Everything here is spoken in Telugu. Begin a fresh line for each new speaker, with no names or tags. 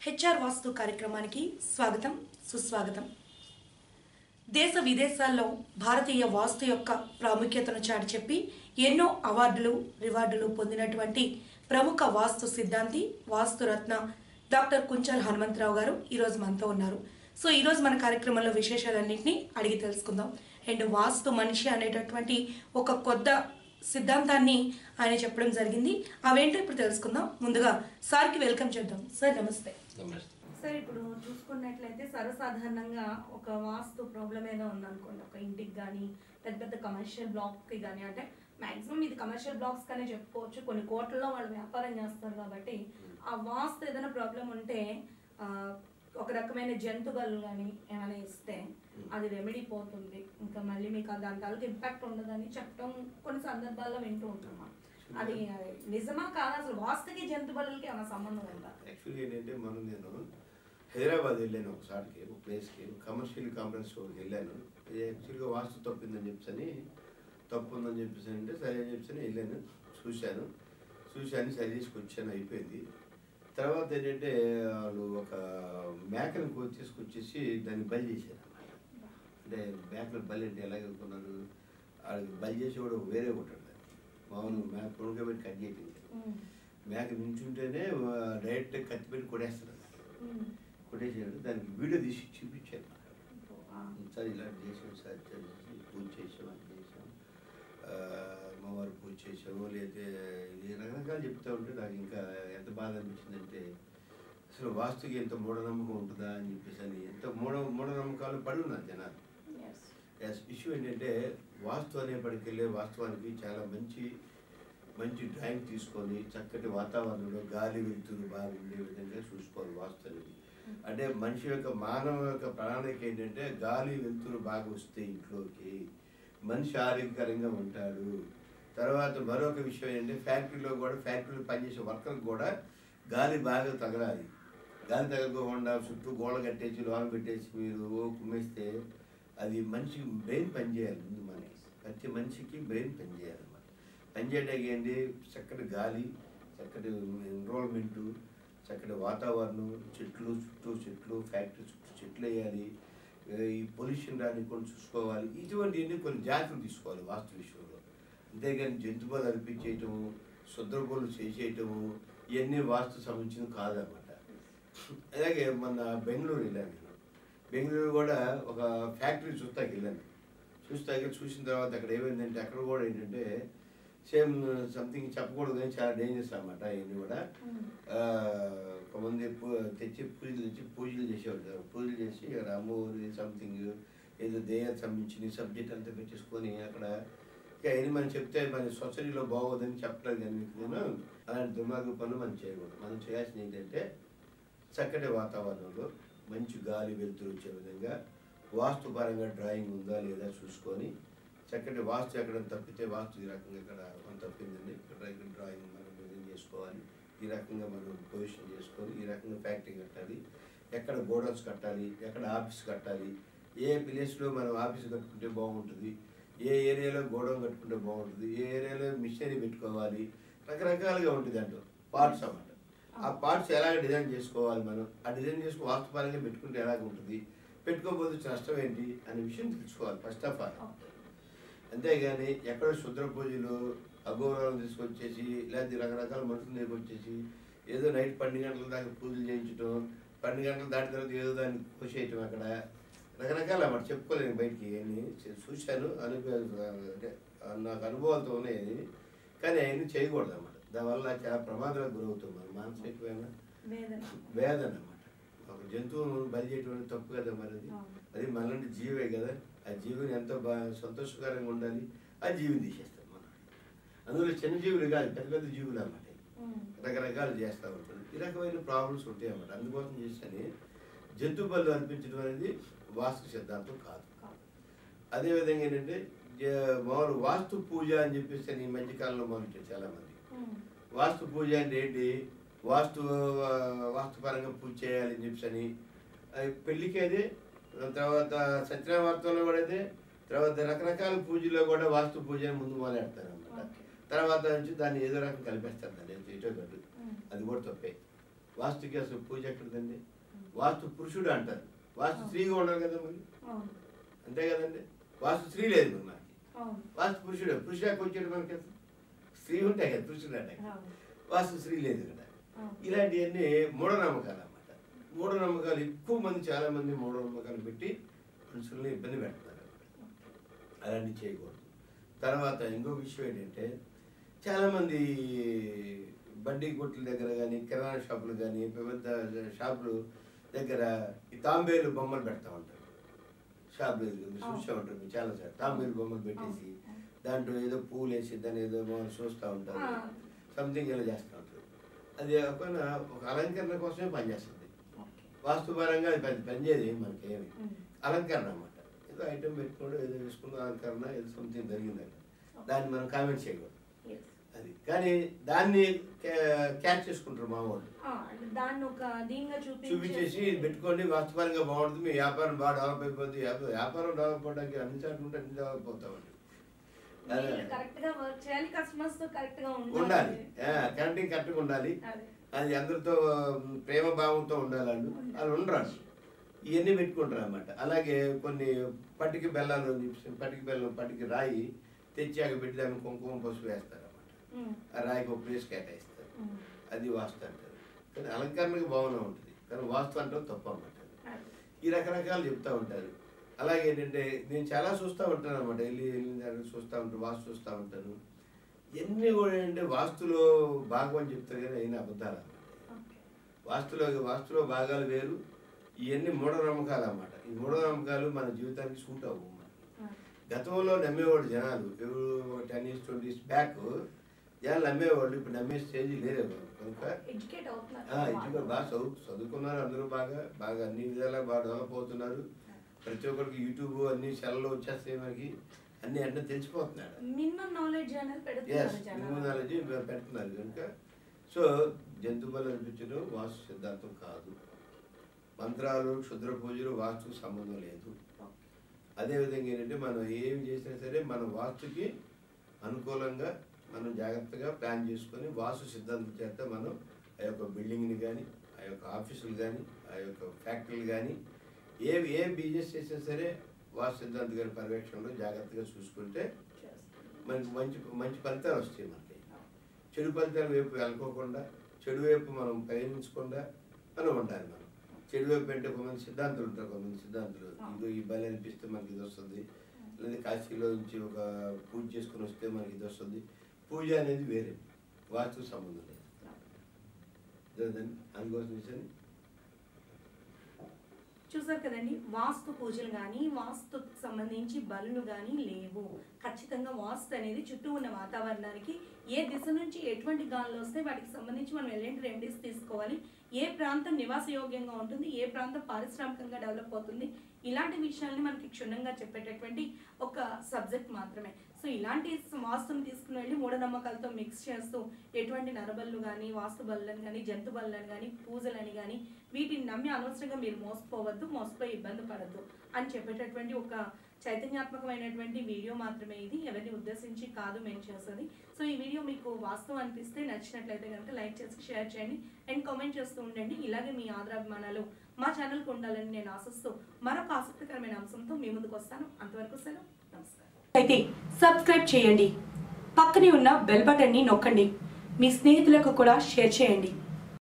హెచ్ఆర్ వాస్తు కార్యక్రమానికి స్వాగతం సుస్వాగతం. దేశ విదేశాల్లో భారతీయ వాస్తు యొక్క ప్రాముఖ్యతను చాటి చెప్పి ఎన్నో అవార్డులు రివార్డులు పొందినటువంటి ప్రముఖ వాస్తు సిద్ధాంతి వాస్తురత్న డాక్టర్ కుంచల్ హనుమంతరావు గారు ఈరోజు మనతో ఉన్నారు. సో ఈరోజు మన కార్యక్రమంలో విశేషాలన్నింటినీ అడిగి తెలుసుకుందాం. అండ్ వాస్తు మనిషి అనేటటువంటి ఒక కొత్త సిద్ధాంతాన్ని ఆయన చెప్పడం జరిగింది. అవేంటో ఇప్పుడు తెలుసుకుందాం. ముందుగా సార్కి వెల్కమ్ చేద్దాం. సార్ నమస్తే. సార్ ఇప్పుడు చూసుకున్నట్లయితే సర్వసాధారణంగా ఒక వాస్తు ప్రాబ్లం ఏదో ఉందనుకోండి, ఒక ఇంటికి కానీ పెద్ద పెద్ద కమర్షియల్ బ్లాక్కి కానీ, అంటే మ్యాక్సిమం ఇది కమర్షియల్ బ్లాక్స్ కానీ చెప్పుకోవచ్చు, కొన్ని కోట్లలో వాళ్ళు వ్యాపారం చేస్తారు కాబట్టి ఆ వాస్తు ఏదైనా ప్రాబ్లం ఉంటే ఒక రకమైన జంతువులు కానీ ఏమైనా ఇస్తే అది రెమెడీ పోతుంది, ఇంకా మళ్ళీ మీకు దాని తాలూకు ఇంపాక్ట్ ఉండదని చెప్పడం కొన్ని సందర్భాల్లో వింటూ ఉంటున్నాం. అది నిజమా కాదా? అసలు వాస్తుకి జంతువులకి ఏమైనా సంబంధం ఉందా?
యాక్చువల్గా ఏంటంటే నేను హైదరాబాద్ వెళ్ళాను ఒకసారికి, ఒక ప్లేస్కి, కమర్షియల్ కాంప్లెక్స్ వెళ్ళాను. యాక్చువల్గా వాస్తు తప్పిందని తప్పు ఉందని చెప్పేసి అంటే సరే అని చెప్పేసి వెళ్ళాను, చూశాను సరి తీసుకొచ్చాను, అయిపోయింది. తర్వాత ఏంటంటే వాళ్ళు ఒక మేకను తీసుకొచ్చేసి దాన్ని బలి చేశారు అన్నమాట. అంటే మేకలు బలి అంటే ఎలాగనుకున్నారు, వాళ్ళకి బలి చేసేవాడు వేరే ఉంటాడు, మామూలు మేక కొనుక్కోబెట్టి కట్ చేయలేదు. మేక నుంచుంటేనే డైరెక్ట్ కత్తి పెట్టి కొట్టేస్తారు, కొట్టేసాడు. దానికి వీడియో తీసి చూపించాను. సార్ ఇలా చేసాం, సార్ పూజ చేసాం, అది చేసాం, అమ్మవారు పూజ చేసాము, లేకపోతే రకరకాలు చెప్తూ ఉంటే నాకు ఇంకా ఎంత బాధ అనిపించిందంటే అసలు వాస్తుకి ఎంత మూఢనమ్మకం ఉంటుందా అని చెప్పేసి అని ఎంత మూఢనమ్మకాలు పడి ఉన్నారు జనాలు. ఇష్యూ ఏంటంటే వాస్తు అనేప్పటికెళ్ళే వాస్తవానికి చాలా మంచి డ్రాయింగ్ తీసుకొని చక్కటి వాతావరణంలో గాలి వెలుతురు బాగా ఉండే విధంగా చూసుకోవాలి వాస్తు అనేది. అంటే మనిషి యొక్క మానవ యొక్క ప్రణాళిక ఏంటంటే గాలి వెలుతురు బాగా వస్తే ఇంట్లోకి మనిషి ఆరోగ్యకరంగా ఉంటాడు. తర్వాత మరొక విషయం ఏంటంటే ఫ్యాక్టరీలో పనిచేసే వర్కర్కి కూడా గాలి బాగా తగలాలి. గాలి తగలకుండా చుట్టూ గోడ కట్టేసి లోన పెట్టేసి మీరు కుమ్మేస్తే అది మనిషికి బ్రెయిన్ పనిచేయాలి. ముందు ప్రతి మనిషికి బ్రెయిన్ పనిచేయాలన్నమాట. పనిచేయడానికి ఏంటి, చక్కటి గాలి, చక్కటి ఎన్విరాన్మెంటు, చక్కటి వాతావరణం, చుట్టూ చెట్లు, ఫ్యాక్టరీ చుట్టూ చెట్లు వేయాలి, ఈ పొల్యూషన్ రాని కొన్ని చూసుకోవాలి. ఇటువంటివన్నీ కొన్ని జాగ్రత్తలు తీసుకోవాలి వాస్తు విషయంలో. అంతేగాని జంతువులు అర్పించేయటము, శుద్రపూలు చేసేయటము ఇవన్నీ వాస్తు సంబంధించినవి కాదన్నమాట. అలాగే మన బెంగళూరు వెళ్ళాను. బెంగళూరు కూడా ఒక ఫ్యాక్టరీ వెళ్ళాను. చూసిన తర్వాత అక్కడ ఏమైందంటే అక్కడ కూడా ఏంటంటే సేమ్ సంథింగ్ చెప్పకూడదు కానీ చాలా డేంజరస్ అన్నమాట. ఇవన్నీ కూడా కొంతమంది పూజలు చేసేవాళ్ళు. పూజలు చేసి అమ్మవారి సంథింగ్ ఏదో దేయానికి సంబంధించిన సబ్జెక్ట్ అంతా పెట్టేసుకొని అక్కడ ఇక ఇది మనం చెప్తే మన సొసైటీలో బాగోదని చెప్పలేదు. కానీ నేను అలాంటి దుర్మార్గ పనులు మనం చేయకూడదు. మనం చేయాల్సింది ఏంటంటే చక్కటి వాతావరణంలో మంచి గాలి వెలుతురు వచ్చే విధంగా వాస్తుపరంగా డ్రాయింగ్ ఉందా లేదా చూసుకొని చక్కటి వాస్తు ఎక్కడ తప్పితే వాస్తు ఈ రకంగా ఇక్కడ మనం తప్పిందండి, ఇక్కడ డ్రాయింగ్ మనం డిజైన్ చేసుకోవాలి, ఈ రకంగా మనం పొజిషన్ చేసుకొని ఈ రకంగా ఫ్యాక్టరీ కట్టాలి, ఎక్కడ గోడౌన్స్ కట్టాలి, ఎక్కడ ఆఫీస్ కట్టాలి, ఏ ప్లేస్లో మనం ఆఫీస్ కట్టుకుంటే బాగుంటుంది, ఏ ఏరియాలో గోడౌన్ కట్టుకుంటే బాగుంటుంది, ఏ ఏరియాలో మిషనరీ పెట్టుకోవాలి, రకరకాలుగా ఉంటుంది అంటూ పార్ట్స్ అన్నమాట. ఆ పార్ట్స్ ఎలాగ డిజైన్ చేసుకోవాలి, మనం ఆ డిజైన్ చేసుకుని వాస్తుపరంగా పెట్టుకుంటే ఎలాగ ఉంటుంది, పెట్టుకోకపోతే నష్టం ఏంటి అనే విషయం తెలుసుకోవాలి ఫస్ట్ ఆఫ్ ఆల్. అంతేగాని ఎక్కడో శుద్ర పూజలు అఘోరాలను తీసుకొచ్చేసి లేకపోతే రకరకాల మనుషులు తీసుకొచ్చేసి ఏదో నైట్ 12 గంటల దాకా పూజలు చేయించడం, 12 గంటలు దాటిన తర్వాత ఏదో దాన్ని కోసేయటం, అక్కడ రకరకాల అన్నమాట. చెప్పుకోలేను బయటికి అని చూశాను, అంటే నాకు అనుభవాలతో ఉన్నాయి. కానీ అవన్నీ చేయకూడదు అన్నమాట. దానివల్ల చాలా ప్రమాదాలకు గురవుతాం. మనం మానసికమైన వేదన అన్నమాట. ఒక జంతువును బలి చేయడం తప్పు కదా మరి. అది మనలాంటి జీవే కదా. ఆ జీవిని ఎంతో సంతోషకరంగా ఉండాలి, ఆ జీవిని తీసేస్తాం మనం. అందులో చిన్న జీవులు కాదు, పెద్ద జీవులు అన్నమాట. రకరకాలు చేస్తూ ఉంటుంది. ఈ రకమైన ప్రాబ్లమ్స్ ఉంటాయి అన్నమాట. అందుకోసం చేస్తేనే జంతు బలు అర్పించడం అనేది వాస్తు సిద్ధాంతం కాదు. అదేవిధంగా ఏంటంటే మామూలు వాస్తు పూజ అని చెప్పేసి ఈ మధ్యకాలంలో మొదలు చాలామంది వాస్తు పూజ అంటే ఏంటి, వాస్తుపరంగా పూజ చేయాలని చెప్పని పెళ్ళికి అదే, తర్వాత సత్యనారాయణ కూడా అదే, తర్వాత రకరకాల పూజలో కూడా వాస్తు పూజ ముందు మొదలెడతారు అన్నమాట. తర్వాత నుంచి దాన్ని ఏదో రకం కలిపేస్తారు, దాన్ని చేయటం కాదు. అది కూడా తప్పే. వాస్తుకి అసలు పూజ ఎక్కడదండి? వాస్తు పురుషుడు అంటారు, వాస్తు స్త్రీగా ఉండాలి కదా మరి, అంతే కదండి. వాస్తు స్త్రీ లేదు మరి మనకి, వాస్తు పురుషుడు. పురుషుడికి వచ్చాడు మనకి, స్త్రీ ఉంటాయి కదా పురుషుడు అంటే, వాస్తు స్త్రీ లేదు కదా. ఇలాంటివన్నీ మూఢనమ్మకాలు అన్నమాట. మూఢనమ్మకాలు ఎక్కువ మంది, చాలా మంది మూఢనమ్మకాలు పెట్టి మనుషుల్ని ఇబ్బంది పెడతారు. అలాంటివి చేయకూడదు. తర్వాత ఇంకో విషయం ఏంటంటే, చాలామంది బడ్డీ కొట్ల దగ్గర కానీ, కిరాణా షాపులు కానీ, పెద్ద షాపులు దగ్గర ఈ తాంబేలు బొమ్మలు పెడతా ఉంటారు. షాపులు చూస్తూ ఉంటారు చాలాసార్లు. తాంబేలు బొమ్మలు పెట్టేసి దాంట్లో ఏదో పూలు వేసి దాన్ని ఏదో చూస్తూ ఉంటారు, సంథింగ్ ఇలా చేస్తూ ఉంటారు. అది ఒక అలంకరణ కోసమే పనిచేస్తుంది. వాస్తుపరంగా అది పనిచేయదు మనకేమి, అలంకరణ అన్నమాట. ఏదో ఐటమ్ పెట్టుకోవడం, ఏదో వేసుకున్న అలంకరణ, ఏదో సంథింగ్ జరిగిందంట, దాన్ని మనం కామెంట్ చేయకూడదు. అది కానీ దాన్ని క్యాచ్ చేసుకుంటారు మా వాళ్ళు, చూపించేసి పెట్టుకోండి వాస్తవానికి బాగుంటుంది, మీ వ్యాపారం బాగా డెవలప్ అయిపోతుంది. వ్యాపారం డెవలప్ అవడానికి అన్ని చాట్లు ఉంటే అన్ని డెవలప్ అవుతామండి. ఉండాలి, కరెక్ట్గా ఉండాలి. అది అందరితో ప్రేమ భావంతో ఉండాలి. వాళ్ళు ఉండరాదు, ఇవన్నీ పెట్టుకుంటారు అన్నమాట. అలాగే కొన్ని పట్టిక బెల్లాలు, పట్టికి రాయి తెచ్చాక పెట్టి దాన్ని కుంకుమ పసుపు వేస్తారు అన్నమాట. ఆ రాయికి ఒక ప్లేస్ కేటాయిస్తారు, అది వాస్తు అంటారు. కానీ అలంకరణకు బాగానే ఉంటుంది, కానీ వాస్తు అంటే తప్పు అన్నమాట. ఈ రకరకాలు చెప్తూ ఉంటారు. అలాగే ఏంటంటే నేను చాలా చూస్తూ ఉంటాను అన్నమాట, వెళ్ళిన చూస్తూ ఉంటాను, వాస్తు చూస్తూ ఉంటాను. ఇవన్నీ కూడా ఏంటంటే వాస్తులో భాగం అని చెప్తారు కానీ అయినా అబద్ధాలు అన్నమాట. వాస్తులో భాగాలు వేరు, ఇవన్నీ మూఢనమ్మకాలు అన్నమాట. ఈ మూఢనమ్మకాలు మన జీవితానికి సూట్ అవ్వవు. గతంలో నమ్మేవాడు జనాలు, 10 years 20 years బ్యాక్ జనాలు నమ్మేవాళ్ళు, ఇప్పుడు నమ్మే స్టేజ్ లేదే కనుక ఎడ్యుకేట్ బాగా చదువుకున్నారు అందరూ, బాగా అన్ని విధాలుగా బాగా డెవలప్ అవుతున్నారు. ప్రతి ఒక్కరికి యూట్యూబ్ అన్ని సెల్లో వచ్చేస్తాయి, మనకి అన్ని అంటే తెలిసిపోతున్నాడు, మినిమం నాలెడ్జ్ పెడుతున్నారు కనుక. సో జంతు బలి అనిపించడం వాస్తు సిద్ధాంతం కాదు. మంత్రాలు, క్షుద్ర పూజలు వాస్తుకు సంబంధం లేదు. అదేవిధంగా ఏంటంటే మనం ఏం చేసినా సరే మన వాస్తుకి అనుకూలంగా మనం జాగ్రత్తగా ప్లాన్ చేసుకొని వాస్తు సిద్ధాంతం చేత మనం ఆ యొక్క బిల్డింగ్ని కానీ, ఆ యొక్క ఆఫీసులు కానీ, ఆ యొక్క ఫ్యాక్టరీలు కానీ, ఏ బిజినెస్ చేసినా సరే వాస్తు సిద్ధాంతం గారి పర్యవేక్షణలో జాగ్రత్తగా చూసుకుంటే మనకి మంచి ఫలితాలు వస్తాయి. మనకి చెడు ఫలితాల వైపు వెళ్ళకోకుండా, చెడు వైపు మనం ప్రయాణించకుండా మనం ఉండాలి. మనం చెడు వైపు అంటే కొంతమంది సిద్ధాంతులు ఉంటారు, కొంతమంది సిద్ధాంతులు ఇదో ఈ బలి అనిపిస్తే మనకి ఇది వస్తుంది, లేదా కాశీలో నుంచి ఒక పూజ చేసుకుని వస్తే మనకి ఇది వస్తుంది. పూజ అనేది వేరే, వాస్తుకు సంబంధం లేదు. అందుకోసం
చూసారు కదండి, వాస్తు పూజలు కానీ, వాస్తుకు సంబంధించి బలులు కానీ లేవు. ఖచ్చితంగా వాస్తు అనేది చుట్టూ ఉన్న వాతావరణానికి ఏ దిశ నుంచి ఎటువంటి గాలులు వస్తే వాటికి సంబంధించి మనం ఎలాంటి రెమెడీస్ తీసుకోవాలి, ఏ ప్రాంతం నివాసయోగ్యంగా ఉంటుంది, ఏ ప్రాంతం పారిశ్రామికంగా డెవలప్ అవుతుంది, ఇలాంటి విషయాల్ని మనకి క్షుణ్ణంగా చెప్పేటటువంటి ఒక సబ్జెక్ట్ మాత్రమే. సో ఇలాంటి వాస్తుని తీసుకుని వెళ్ళి మూఢనమ్మకాలతో మిక్స్ చేస్తూ ఎటువంటి నరబళ్ళు కానీ, వాస్తు బళ్ళని కానీ, జంతు బళ్ళని కానీ, పూజలని కానీ వీటిని నమ్మి అనవసరంగా మీరు మోసపోయి ఇబ్బంది పడద్దు అని చెప్పేటటువంటి ఒక చైతన్యాత్మకమైనటువంటి వీడియో మాత్రమే ఇది. ఎవరిని ఉద్దేశించి కాదు మేము చేస్తుంది. సో ఈ వీడియో మీకు వాస్తవం అనిపిస్తే నచ్చినట్లయితే కనుక లైక్ చేసి షేర్ చేయండి అండ్ కామెంట్ చేస్తూ ఉండండి. ఇలాగే మీ ఆదరాభిమానాలు మా ఛానల్కి ఉండాలని నేను ఆశిస్తూ మరొక ఆసక్తికరమైన అంశంతో మీ ముందుకు వస్తాను. అంతవరకు సెలవు, నమస్కారం. అయితే సబ్స్క్రైబ్ చేయండి, పక్కనే ఉన్న బెల్ బటన్ని నొక్కండి, మీ స్నేహితులకు కూడా షేర్ చేయండి.